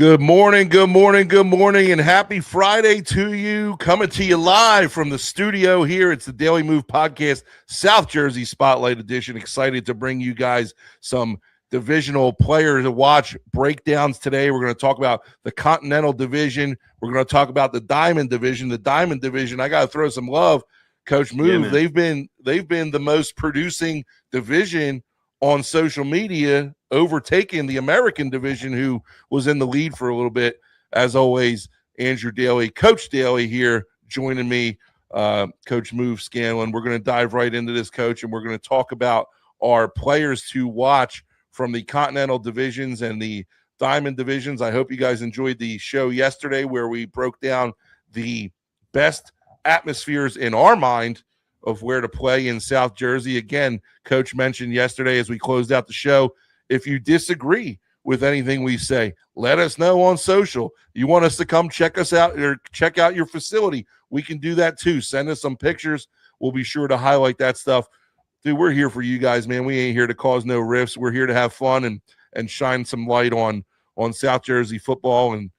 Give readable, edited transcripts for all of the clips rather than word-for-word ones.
Good morning, and happy Friday to you. Coming to you live from the studio here. It's the Daily Move Podcast, South Jersey Spotlight Edition. Excited to bring you guys some divisional players to watch breakdowns today. We're going to talk about the Continental Division. We're going to talk about the Diamond Division. The Diamond Division, I got to throw some love, Coach Move. Yeah, they've been the most producing division on social media, overtaking the American Division, who was in the lead for a little bit. As always, Andrew Daley, Coach Daley here, joining me, Coach Move Scanlon. We're going to dive right into this, Coach, and we're going to talk about our players to watch from the Continental Divisions and the Diamond Divisions. I hope you guys enjoyed the show yesterday where we broke down the best atmospheres in our mind of where to play in South Jersey. Again, Coach mentioned yesterday as we closed out the show, if you disagree with anything we say, let us know on social. You want us to come check us out or check out your facility, we can do that too. Send us some pictures. We'll be sure to highlight that stuff. Dude, we're here for you guys, man. We ain't here to cause no rifts. We're here to have fun and shine some light on South Jersey football and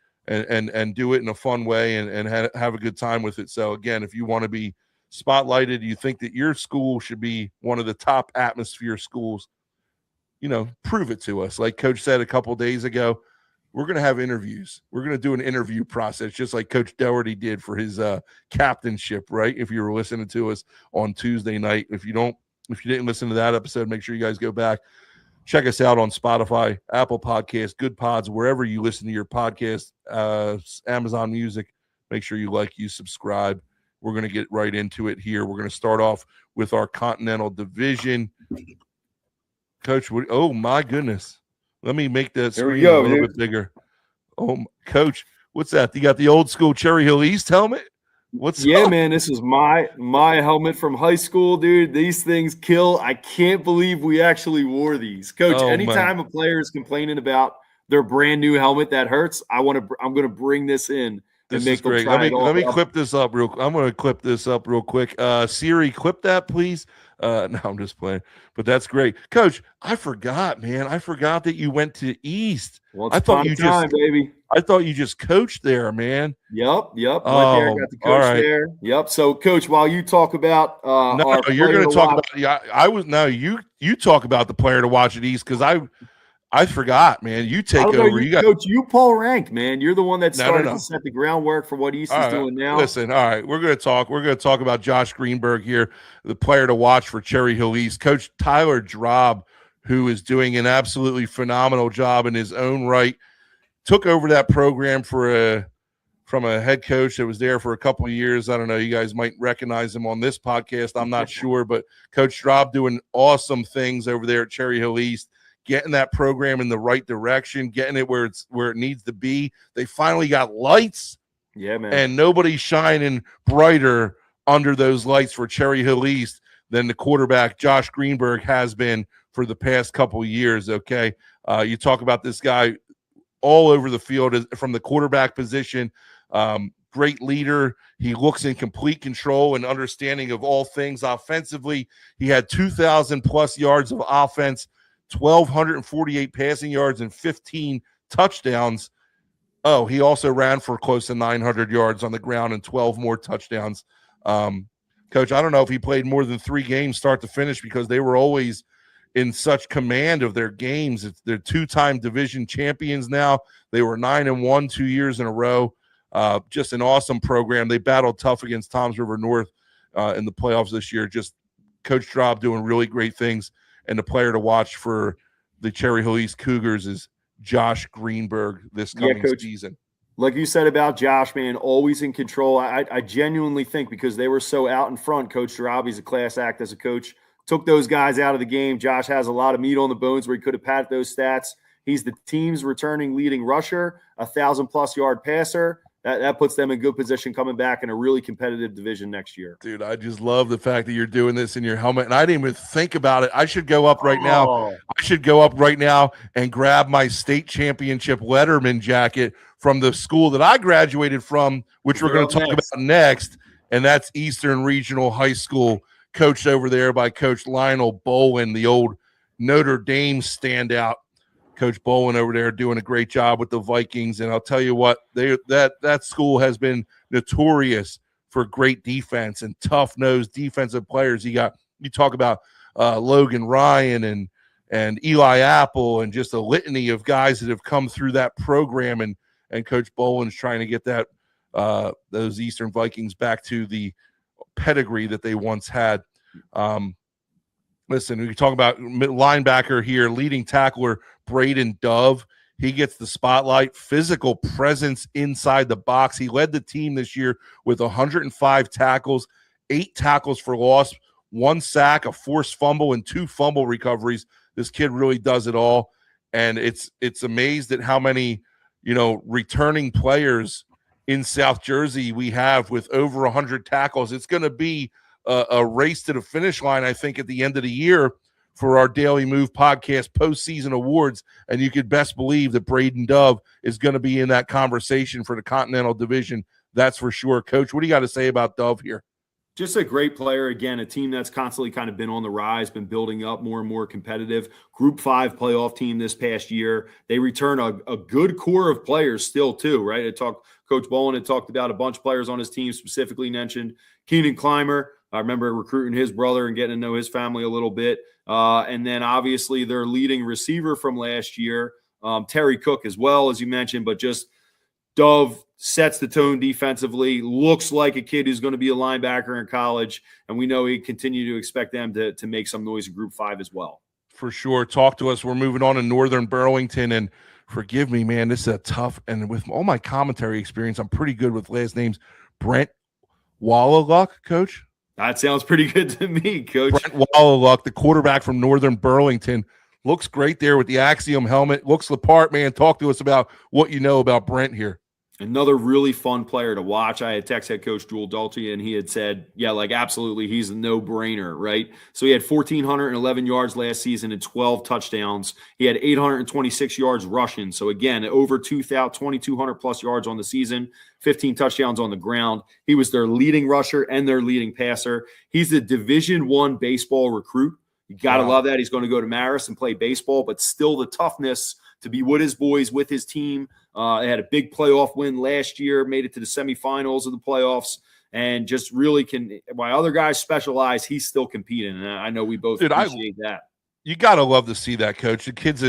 do it in a fun way and have a good time with it. So, again, if you want to be spotlighted, you think that your school should be one of the top atmosphere schools, prove it to us. Like Coach said a couple days ago, we're going to have interviews. We're going to do an interview process just like Coach Doherty did for his captainship, right? If you were listening to us on Tuesday night. If you didn't listen to that episode, make sure you guys go back. Check us out on Spotify, Apple Podcasts, Good Pods, wherever you listen to your podcast, Amazon Music. Make sure you subscribe. We're going to get right into it here. We're going to start off with our Continental Division. Coach, oh, my goodness. Let me make that screen a little bit bigger. Oh, Coach, what's that? You got the old school Cherry Hill East helmet? What's up? Man, this is my helmet from high school, dude. These things kill. I can't believe we actually wore these. Coach, anytime a player is complaining about their brand new helmet that hurts, I'm going to bring this in. This is great. Let me clip this up real quick. I'm going to clip this up real quick. Siri, clip that, please. No, I'm just playing. But that's great. Coach, I forgot, man. I forgot that you went to East. Well, I thought you just coached there, man. Yep. Right there. I got the coach there. Yep. So, Coach, while you talk about you're going to talk about you talk about the player to watch at East, because I forgot, man. You take over. Coach, you Paul Rank, man. You're the one that started to set the groundwork for what East is doing now. Listen, all right, we're going to talk about Josh Greenberg here, the player to watch for Cherry Hill East. Coach Tyler Drob, who is doing an absolutely phenomenal job in his own right, took over that program from a head coach that was there for a couple of years. I don't know. You guys might recognize him on this podcast. I'm not sure, but Coach Drob doing awesome things over there at Cherry Hill East, getting that program in the right direction, getting it where it needs to be. They finally got lights. Yeah, man. And nobody's shining brighter under those lights for Cherry Hill East than the quarterback Josh Greenberg has been for the past couple of years, okay? You talk about this guy all over the field from the quarterback position. Great leader. He looks in complete control and understanding of all things offensively. He had 2,000+ yards of offense, 1,248 passing yards, and 15 touchdowns. Oh, he also ran for close to 900 yards on the ground and 12 more touchdowns. Coach, I don't know if he played more than 3 games start to finish, because they were always in such command of their games. They're 2-time division champions now. They were 9-1 2 years in a row. Just an awesome program. They battled tough against Toms River North in the playoffs this year. Just Coach Drob doing really great things. And the player to watch for the Cherry Hill East Cougars is Josh Greenberg this coming season. Like you said about Josh, man, always in control. I genuinely think, because they were so out in front, Coach Drob, he's a class act as a coach, took those guys out of the game. Josh has a lot of meat on the bones where he could have padded those stats. He's the team's returning leading rusher, 1,000+ yard passer. That puts them in good position coming back in a really competitive division next year. Dude, I just love the fact that you're doing this in your helmet, and I didn't even think about it. I should go up right now. I should go up right now and grab my state championship Letterman jacket from the school that I graduated from, which we're going to talk about next, and that's Eastern Regional High School, coached over there by Coach Lionel Bolin, the old Notre Dame standout. Coach Bolin over there doing a great job with the Vikings. And I'll tell you what, that school has been notorious for great defense and tough-nosed defensive players. You talk about Logan Ryan and Eli Apple and just a litany of guys that have come through that program. And Coach Bolin's trying to get those Eastern Vikings back to the pedigree that they once had. Listen, we talk about linebacker here, leading tackler Braden Dove. He gets the spotlight, physical presence inside the box. He led the team this year with 105 tackles, 8 tackles for loss, 1 sack, a forced fumble, and 2 fumble recoveries. This kid really does it all. And it's amazed at how many, returning players in South Jersey we have with over 100 tackles. It's going to be a race to the finish line, I think, at the end of the year for our Daily Move podcast postseason awards. And you could best believe that Braden Dove is going to be in that conversation for the Continental Division. That's for sure. Coach, what do you got to say about Dove here? Just a great player. Again, a team that's constantly kind of been on the rise, been building up more and more competitive. Group 5 playoff team this past year. They return a good core of players still too, right? Coach Bolin had talked about a bunch of players on his team, specifically mentioned Keenan Clymer. I remember recruiting his brother and getting to know his family a little bit. And then obviously their leading receiver from last year, Terry Cook as well, as you mentioned, but just Dove sets the tone defensively, looks like a kid who's going to be a linebacker in college, and we know we continue to expect them to make some noise in Group 5 as well. For sure. Talk to us. We're moving on to Northern Burlington, and forgive me, man, this is a tough, and with all my commentary experience, I'm pretty good with last names. Brent Wallaluck, Coach? That sounds pretty good to me, Coach. Brent Wallaluck, the quarterback from Northern Burlington, looks great there with the Axiom helmet. Looks the part, man. Talk to us about what you know about Brent here. Another really fun player to watch. I had texted head coach Jewel Dalty, and he had said, absolutely, he's a no-brainer, right? So he had 1,411 yards last season and 12 touchdowns. He had 826 yards rushing. So, again, over 2,200-plus yards on the season, 15 touchdowns on the ground. He was their leading rusher and their leading passer. He's a Division I baseball recruit. You got to love that. He's going to go to Marist and play baseball, but still the toughness to be with his boys, with his team. They had a big playoff win last year, made it to the semifinals of the playoffs, and just really while other guys specialize, he's still competing. And I know we both appreciate that. You got to love to see that, Coach. The kid's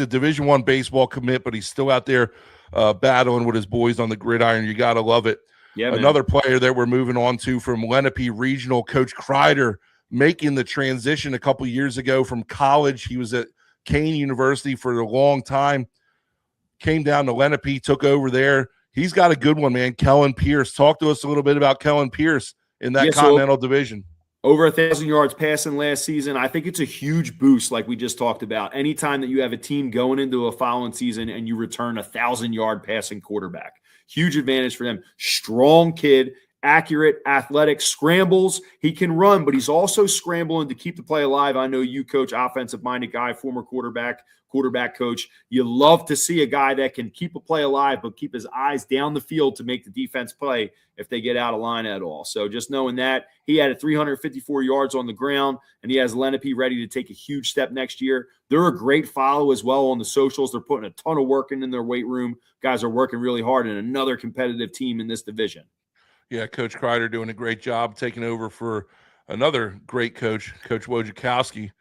a Division I baseball commit, but he's still out there battling with his boys on the gridiron. You got to love it. Yeah, another player that we're moving on to from Lenape Regional, Coach Kreider, making the transition a couple years ago from college. He was at Kane University for a long time, came down to Lenape, took over there. He's got a good one, man. Kellen Pierce. Talk to us a little bit about Kellen Pierce in that Continental Division. Over 1,000 yards passing last season. I think it's a huge boost, like we just talked about. Anytime that you have a team going into a following season and you return 1,000-yard passing quarterback, huge advantage for them. Strong kid, accurate, athletic, scrambles. He can run, but he's also scrambling to keep the play alive. I know you, Coach, offensive-minded guy, former quarterback coach. You love to see a guy that can keep a play alive, but keep his eyes down the field to make the defense play if they get out of line at all. So just knowing that, he had 354 yards on the ground, and he has Lenape ready to take a huge step next year. They're a great follow as well on the socials. They're putting a ton of work in their weight room. Guys are working really hard, and another competitive team in this division. Yeah, Coach Kreider doing a great job taking over for another great coach, Coach Wojciechowski,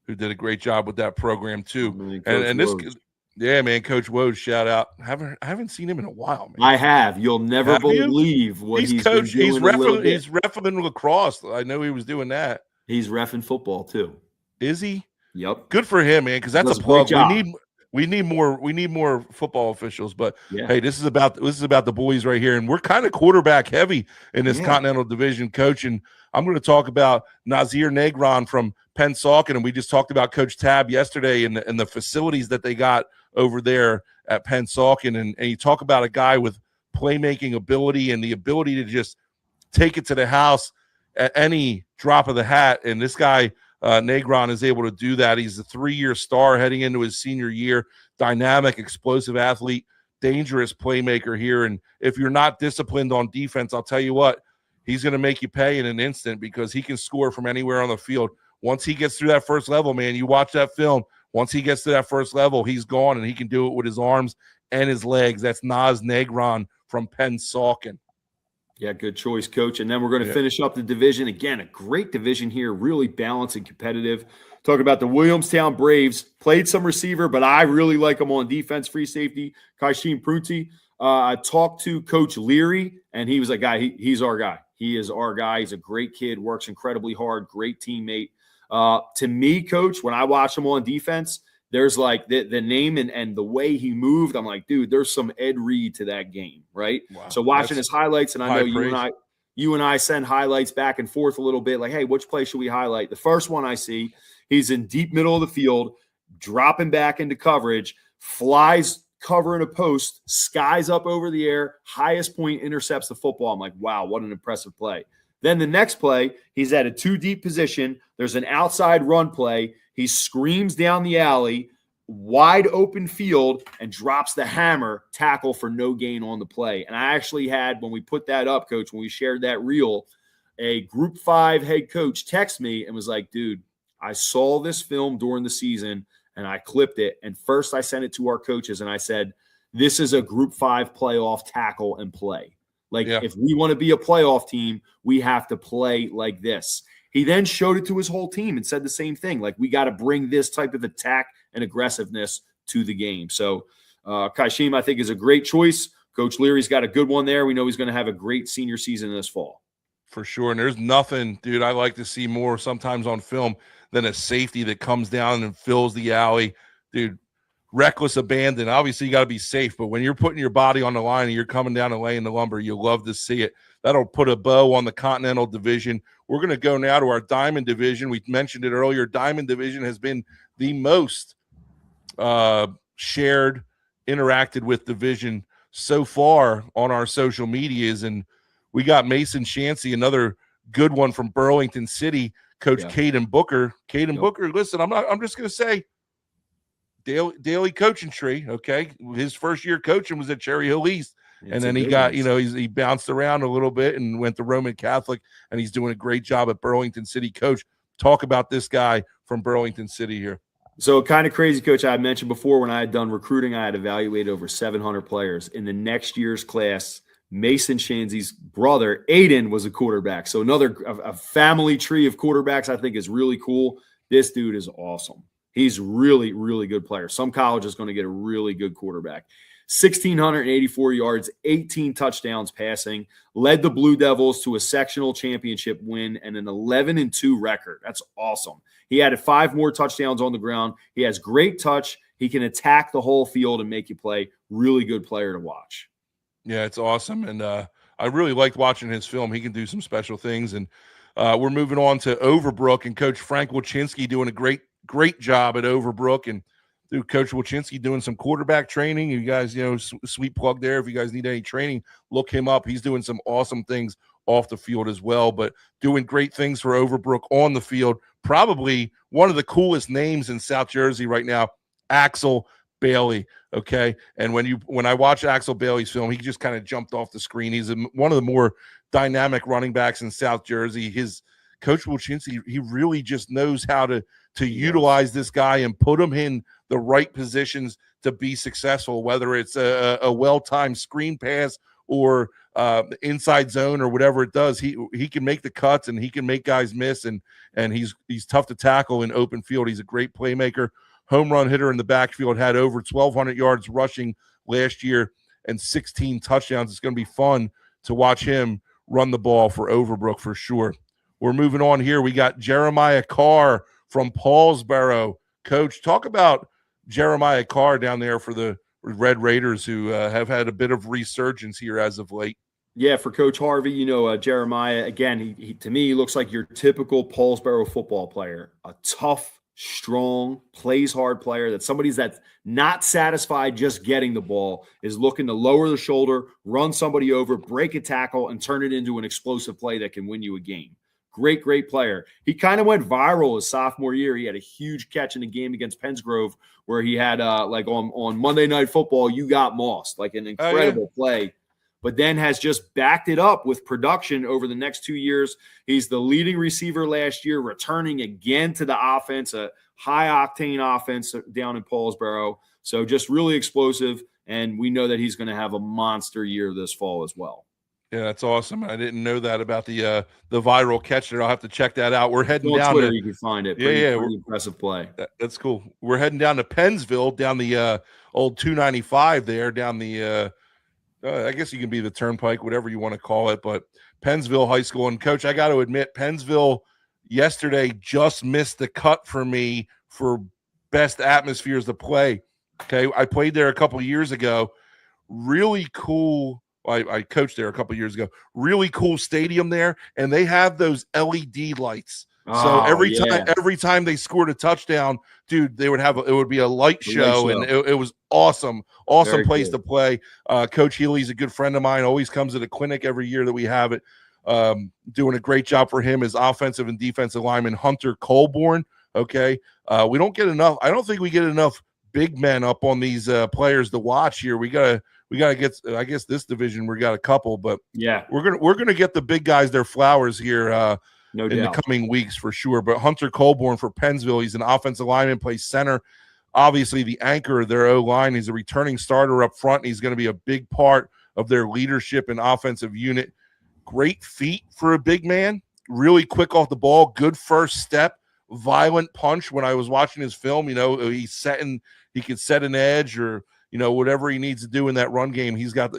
who did a great job with that program too. And this, yeah, man, Coach Woj, shout out. I haven't seen him in a while, man. I have. You'll never believe what he's coach. He's reffing lacrosse. I know he was doing that. He's reffing football too. Is he? Yep. Good for him, man. Because that's a plug. We need more football officials. But hey, this is about the boys right here, and we're kind of quarterback heavy in this Continental Division, Coach. And I'm going to talk about Nazir Negron from Pennsauken, and we just talked about Coach Tab yesterday and the facilities that they got over there at Pennsauken. And you talk about a guy with playmaking ability and the ability to just take it to the house at any drop of the hat. And this guy, Negron, is able to do that. He's a 3-year star heading into his senior year, dynamic, explosive athlete, dangerous playmaker here. And if you're not disciplined on defense, I'll tell you what, he's going to make you pay in an instant because he can score from anywhere on the field. Once he gets through that first level, man, you watch that film. Once he gets to that first level, he's gone, and he can do it with his arms and his legs. That's Nas Negron from Pennsauken. Yeah, good choice, Coach. And then we're going to finish up the division. Again, a great division here, really balanced and competitive. Talking about the Williamstown Braves, played some receiver, but I really like them on defense, free safety, Kaishim Prunty. I talked to Coach Leary, and he was like, he's our guy. He is our guy. He's a great kid, works incredibly hard, great teammate. To me, Coach, when I watch him on defense, there's like the name and the way he moved. I'm like, dude, there's some Ed Reed to that game, right? Wow, so watching his highlights, and I know you and I send highlights back and forth a little bit, like, hey, which play should we highlight? The first one I see, he's in deep middle of the field, dropping back into coverage, flies covering a post, skies up over the air, highest point, intercepts the football. I'm like, wow, what an impressive play. Then the next play, he's at a 2-deep position. There's an outside run play. He screams down the alley, wide open field, and drops the hammer, tackle for no gain on the play. And I actually had, when we put that up, Coach, when we shared that reel, a Group 5 head coach text me and was like, dude, I saw this film during the season, and I clipped it. And first I sent it to our coaches, and I said, this is a Group 5 playoff tackle and play. Like, if we want to be a playoff team, we have to play like this. He then showed it to his whole team and said the same thing. Like, we got to bring this type of attack and aggressiveness to the game. So Kaishim, I think, is a great choice. Coach Leary's got a good one there. We know he's going to have a great senior season this fall. For sure. And there's nothing, dude, I like to see more sometimes on film than a safety that comes down and fills the alley. Dude, reckless abandon. Obviously, you got to be safe, but when you're putting your body on the line and you're coming down and laying the lumber, you love to see it. That'll put a bow on the Continental Division. We're going to go now to our Diamond Division. We mentioned it earlier. Diamond Division has been the most shared, interacted with division so far on our social medias. And we got Mason Chancey, another good one from Burlington City, Coach Caden Booker. Caden Booker, listen, I'm just going to say, Daley coaching tree, okay? His first year coaching was at Cherry Hill East. And then he got, he bounced around a little bit and went to Roman Catholic, and he's doing a great job at Burlington City. Coach, talk about this guy from Burlington City here. So kind of crazy, Coach. I had mentioned before, when I had done recruiting, I had evaluated over 700 players. In the next year's class, Mason Chancey's brother, Aiden, was a quarterback. So a family tree of quarterbacks, I think, is really cool. This dude is awesome. He's really, really good player. Some college is going to get a really good quarterback. 1,684 yards, 18 touchdowns passing, led the Blue Devils to a sectional championship win and an 11-2 record. That's awesome. He added 5 more touchdowns on the ground. He has great touch. He can attack the whole field and make you play. Really good player to watch. Yeah, it's awesome. And I really liked watching his film. He can do some special things. And we're moving on to Overbrook, and Coach Frank Wilczynski doing a great job at Overbrook. And dude, Coach Wilczynski doing some quarterback training. You guys, sweet plug there. If you guys need any training, look him up. He's doing some awesome things off the field as well, but doing great things for Overbrook on the field. Probably one of the coolest names in South Jersey right now, Axel Bailey. Okay. And when I watch Axel Bailey's film, he just kind of jumped off the screen. He's one of the more dynamic running backs in South Jersey. His Coach Wilczynski, he really just knows how to utilize this guy and put him in the right positions to be successful, whether it's a well-timed screen pass or inside zone or whatever it does. He can make the cuts, and he can make guys miss, and he's tough to tackle in open field. He's a great playmaker, home run hitter in the backfield, had over 1,200 yards rushing last year and 16 touchdowns. It's going to be fun to watch him run the ball for Overbrook for sure. We're moving on here. We got Jeremiah Carr from Paulsboro. Coach, talk about Jeremiah Carr down there for the Red Raiders, who have had a bit of resurgence here as of late. Yeah, for Coach Harvey, Jeremiah, again, he to me, he looks like your typical Paulsboro football player, a tough, strong, plays hard player, that's not satisfied just getting the ball, is looking to lower the shoulder, run somebody over, break a tackle, and turn it into an explosive play that can win you a game. Great player. He kind of went viral his sophomore year. He had a huge catch in a game against Pennsgrove where he had on Monday Night Football, you got mossed, like an incredible play, but then has just backed it up with production over the next 2 years. He's the leading receiver last year, returning again to the offense, a high octane offense down in Paulsboro. So just really explosive. And we know that he's going to have a monster year this fall as well. Yeah, that's awesome. I didn't know that about the viral catch there. I'll have to check that out. We're heading on down Twitter, to, you can find it. Pretty Impressive play. That's cool. We're heading down to Pennsville, down the old 295 there, down the I guess you can be the turnpike, whatever you want to call it, but Pennsville High School. And Coach, I got to admit, Pennsville yesterday just missed the cut for me for best atmospheres to play. Okay, I played there a couple years ago. Really cool. I coached there a couple years ago. Really cool stadium there, and they have those LED lights. So every time they scored a touchdown, dude, it would be a light show, and it was awesome. Awesome Very place cool. to play. Coach Healy's a good friend of mine. Always comes to the clinic every year that we have it. Doing a great job for him as offensive and defensive lineman Hunter Colborn. Okay, we don't get enough. I don't think we get enough big men up on these players to watch here. We gotta get. I guess this division we got a couple, but yeah, we're gonna get the big guys their flowers here. No in doubt. The coming weeks for sure. But Hunter Colborn for Pennsville, he's an offensive lineman, plays center. Obviously, the anchor of their O-line. He's a returning starter up front, and he's going to be a big part of their leadership and offensive unit. Great feet for a big man, really quick off the ball, good first step, violent punch. When I was watching his film, he could set an edge or whatever he needs to do in that run game. He's got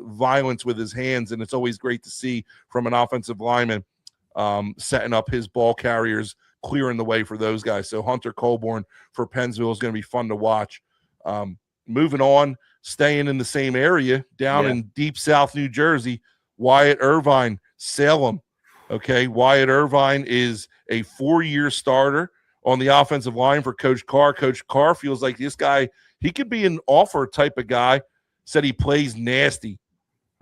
violence with his hands, and it's always great to see from an offensive lineman. Setting up his ball carriers, clearing the way for those guys. So Hunter Colborn for Pennsville is going to be fun to watch. Moving on, staying in the same area, down in deep South New Jersey, Wyatt Irvine, Salem. Okay, Wyatt Irvine is a 4-year starter on the offensive line for Coach Carr. Coach Carr feels like this guy, he could be an offer type of guy. Said he plays nasty.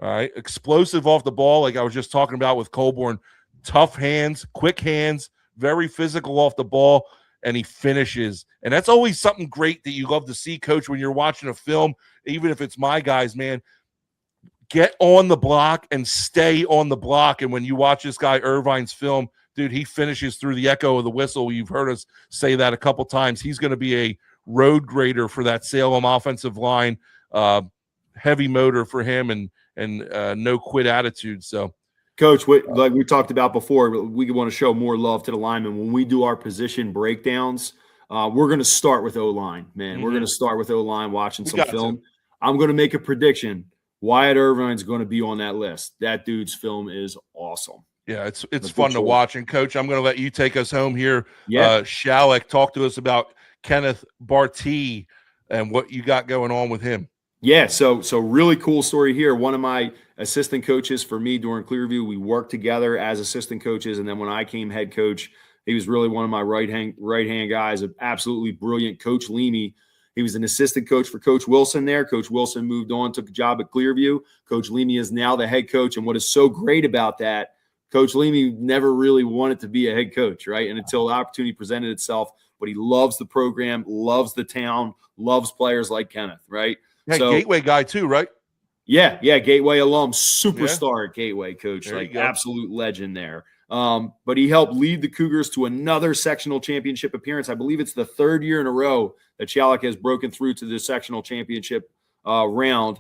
All right, explosive off the ball, like I was just talking about with Colborn. Tough hands, quick hands, very physical off the ball, and he finishes. And that's always something great that you love to see, Coach, when you're watching a film, even if it's my guys, man. Get on the block and stay on the block. And when you watch this guy Irvine's film, dude, he finishes through the echo of the whistle. You've heard us say that a couple times. He's going to be a road grader for that Salem offensive line. Heavy motor for him and no quit attitude. So, Coach, like we talked about before, we want to show more love to the linemen. When we do our position breakdowns, we're going to start with O-line, man. Mm-hmm. We're going to start with O-line, watching some film. I'm going to make a prediction. Wyatt Irvine's going to be on that list. That dude's film is awesome. Yeah, it's fun to watch. And, Coach, I'm going to let you take us home here. Yeah. Shalek, talk to us about Kenneth Bartee and what you got going on with him. Yeah, so really cool story here. One of my assistant coaches for me during Clearview, we worked together as assistant coaches, and then when I came head coach, he was really one of my right hand guys, an absolutely brilliant Coach Leamy. He was an assistant coach for Coach Wilson there. Coach Wilson moved on, took a job at Clearview. Coach Leamy is now the head coach, and what is so great about that, Coach Leamy never really wanted to be a head coach, right? And until the opportunity presented itself, but he loves the program, loves the town, loves players like Kenneth, right? Yeah, Gateway guy too, right? Yeah, Gateway alum, superstar at Gateway, Coach, like absolute legend there. But he helped lead the Cougars to another sectional championship appearance. I believe it's the third year in a row that Shalek has broken through to the sectional championship round.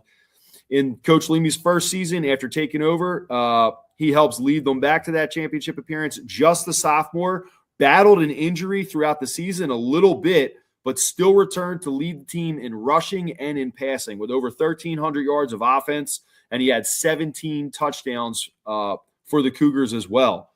In Coach Leamy's first season after taking over, he helps lead them back to that championship appearance. Just the sophomore, battled an injury throughout the season a little bit, but still returned to lead the team in rushing and in passing with over 1,300 yards of offense, and he had 17 touchdowns for the Cougars as well.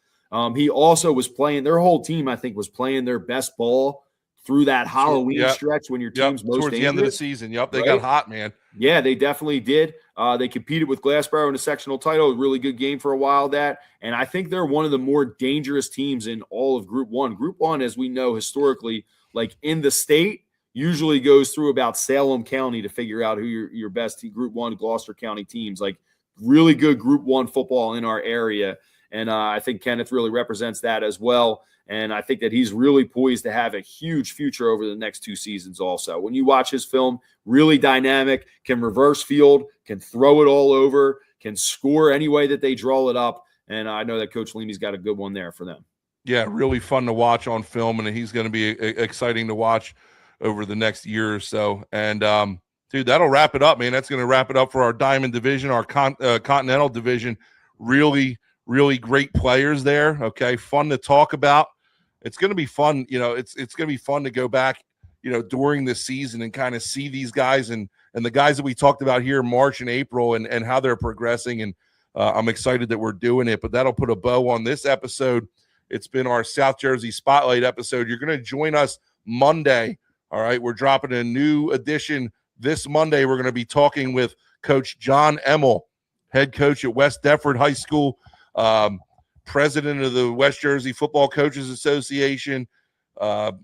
He also was playing – their whole team, I think, was playing their best ball through that Halloween stretch when your team's most towards dangerous. The end of the season. They got hot, man. Yeah, they definitely did. They competed with Glassboro in a sectional title, a really good game for a while, and I think they're one of the more dangerous teams in all of Group 1. Group 1, as we know historically – like in the state, usually goes through about Salem County to figure out who your best Group 1 Gloucester County teams. Like really good Group 1 football in our area. And I think Kenneth really represents that as well. And I think that he's really poised to have a huge future over the next 2 seasons also. When you watch his film, really dynamic, can reverse field, can throw it all over, can score any way that they draw it up. And I know that Coach Leamy's got a good one there for them. Yeah, really fun to watch on film, and he's going to be exciting to watch over the next year or so. And dude, that'll wrap it up, man. That's going to wrap it up for our Diamond Division, our Continental Division. Really, really great players there. Okay, fun to talk about. It's going to be fun. You know, it's going to be fun to go back, you know, during the season and kind of see these guys and the guys that we talked about here in March and April and how they're progressing. And I'm excited that we're doing it. But that'll put a bow on this episode. It's been our South Jersey Spotlight episode. You're going to join us Monday. All right. We're dropping a new edition this Monday. We're going to be talking with Coach John Emmel, head coach at West Deptford High School, president of the West Jersey Football Coaches Association, one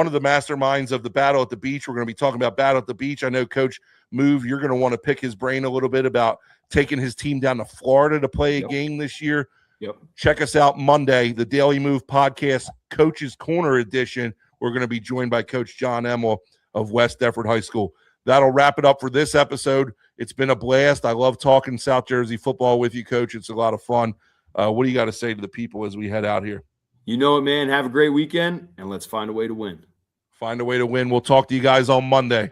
of the masterminds of the Battle at the Beach. We're going to be talking about Battle at the Beach. I know Coach Move, you're going to want to pick his brain a little bit about taking his team down to Florida to play a game this year. Yep. Check us out Monday, the Daily Move Podcast, Coach's Corner edition. We're going to be joined by Coach John Emmel of West Deptford High School. That'll wrap it up for this episode. It's been a blast. I love talking South Jersey football with you, Coach. It's a lot of fun. What do you got to say to the people as we head out here? You know it, man. Have a great weekend, and let's find a way to win. Find a way to win. We'll talk to you guys on Monday.